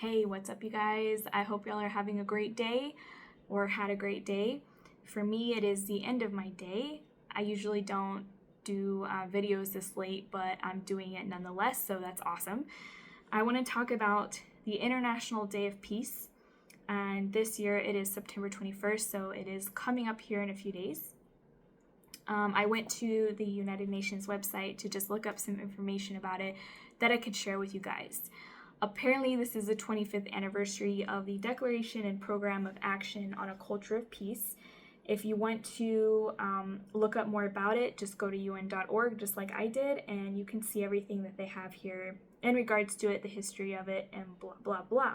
Hey, what's up, you guys? I hope y'all are having a great day or had a great day. For me, it is the end of my day. I usually don't do videos this late, but I'm doing it nonetheless, so that's awesome. I want to talk about the International Day of Peace, and this year it is September 21st, so it is coming up here in a few days. I went to the United Nations website to just look up some information about it that I could share with you guys. Apparently, this is the 25th anniversary of the Declaration and Program of Action on a Culture of Peace. If you want to look up more about it, just go to un.org, just like I did, and you can see everything that they have here in regards to it, the history of it, and blah, blah, blah.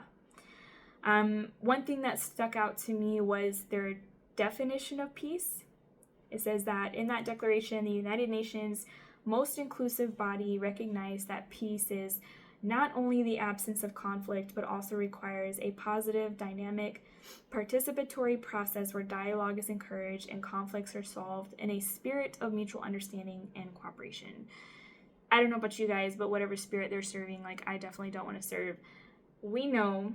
One thing that stuck out to me was their definition of peace. It says that in that declaration, the United Nations most inclusive body recognized that peace is not only the absence of conflict, but also requires a positive, dynamic, participatory process where dialogue is encouraged and conflicts are solved in a spirit of mutual understanding and cooperation. I don't know about you guys, but whatever spirit they're serving, I definitely don't want to serve. We know,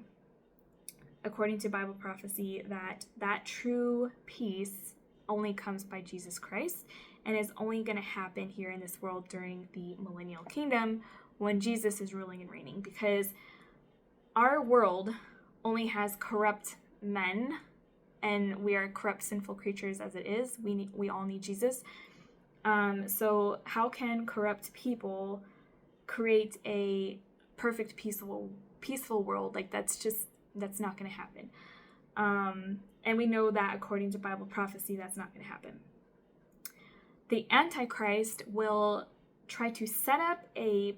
according to Bible prophecy, that true peace only comes by Jesus Christ and is only going to happen here in this world during the millennial kingdom when Jesus is ruling and reigning, because our world only has corrupt men, and we are corrupt, sinful creatures as it is. We all need Jesus. So how can corrupt people create a perfect, peaceful world? That's not going to happen. And we know that according to Bible prophecy, that's not going to happen. The Antichrist will try to set up a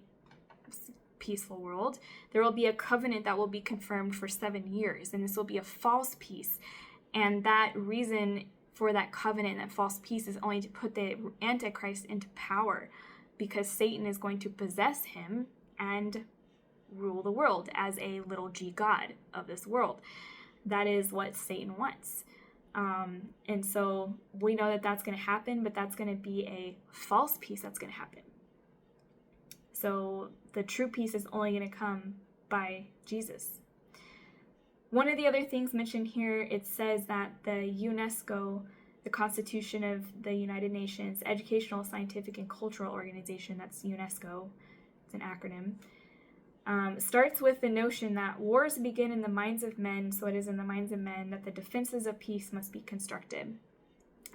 peaceful world. There will be a covenant that will be confirmed for 7 years, and this will be a false peace. And that reason for that covenant, that false peace, is only to put the Antichrist into power, because Satan is going to possess him and rule the world as a little g god of this world. That is what Satan wants. And so we know that that's going to happen, but that's going to be a false peace that's going to happen. So the true peace is only going to come by Jesus. One of the other things mentioned here, it says that the UNESCO, the Constitution of the United Nations, Educational, Scientific, and Cultural Organization, that's UNESCO, it's an acronym, starts with the notion that wars begin in the minds of men, so it is in the minds of men that the defenses of peace must be constructed.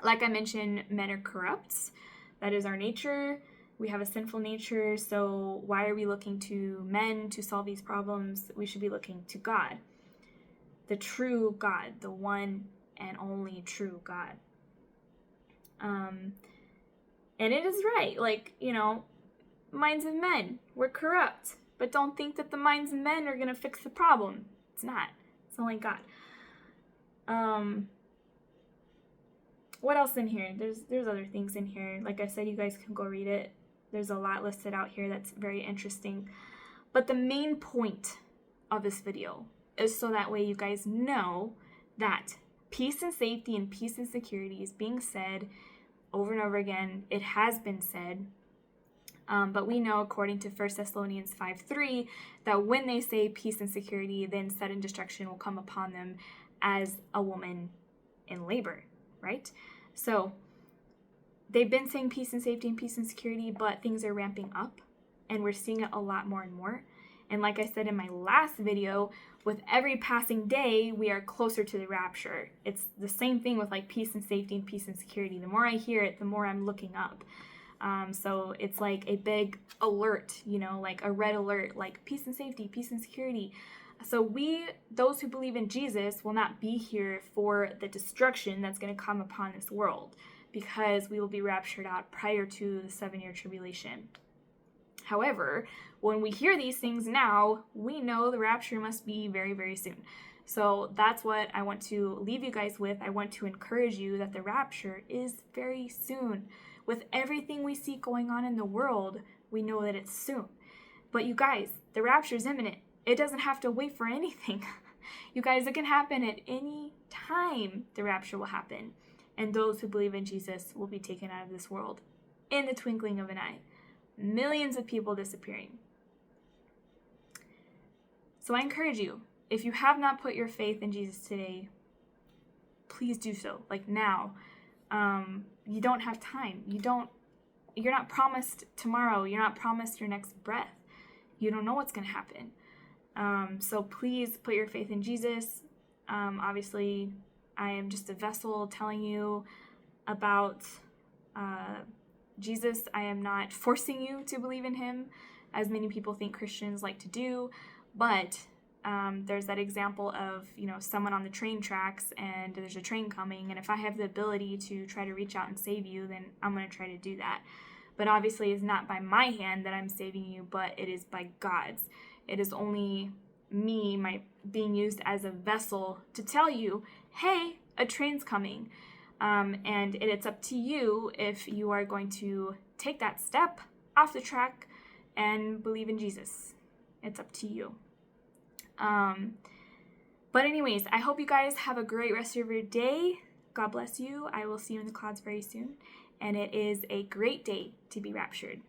Like I mentioned, men are corrupt. That is our nature. We have a sinful nature, so why are we looking to men to solve these problems? We should be looking to God, the true God, the one and only true God. And it is right, minds of men, we're corrupt. But don't think that the minds of men are going to fix the problem. It's not. It's only God. What else in here? There's other things in here. Like I said, you guys can go read it. There's a lot listed out here that's very interesting. But the main point of this video is so that way you guys know that peace and safety and peace and security is being said over and over again. It has been said. But we know, according to 1 Thessalonians 5:3, that when they say peace and security, then sudden destruction will come upon them as a woman in labor, right? So they've been saying peace and safety and peace and security, but things are ramping up, and we're seeing it a lot more and more. And like I said in my last video, with every passing day, we are closer to the rapture. It's the same thing with peace and safety and peace and security. The more I hear it, the more I'm looking up. So it's like a big alert, a red alert, peace and safety, peace and security. So those who believe in Jesus, will not be here for the destruction that's going to come upon this world, because we will be raptured out prior to the 7-year tribulation. However, when we hear these things now, we know the rapture must be very, very soon. So that's what I want to leave you guys with. I want to encourage you that the rapture is very soon. With everything we see going on in the world, we know that it's soon. But you guys, the rapture is imminent. It doesn't have to wait for anything. You guys, it can happen at any time. The rapture will happen. And those who believe in Jesus will be taken out of this world in the twinkling of an eye. Millions of people disappearing. So I encourage you, if you have not put your faith in Jesus today, please do so, like now. You don't have time. You're not promised tomorrow. You're not promised your next breath. You don't know what's going to happen. So please put your faith in Jesus. Obviously, I am just a vessel telling you about Jesus. I am not forcing you to believe in him, as many people think Christians like to do. But there's that example of, someone on the train tracks and there's a train coming. And if I have the ability to try to reach out and save you, then I'm going to try to do that. But obviously it's not by my hand that I'm saving you, but it is by God's. It is only me, being used as a vessel to tell you, hey, a train's coming. And it's up to you if you are going to take that step off the track and believe in Jesus. It's up to you. But anyways, I hope you guys have a great rest of your day. God bless you. I will see you in the clouds very soon. And it is a great day to be raptured.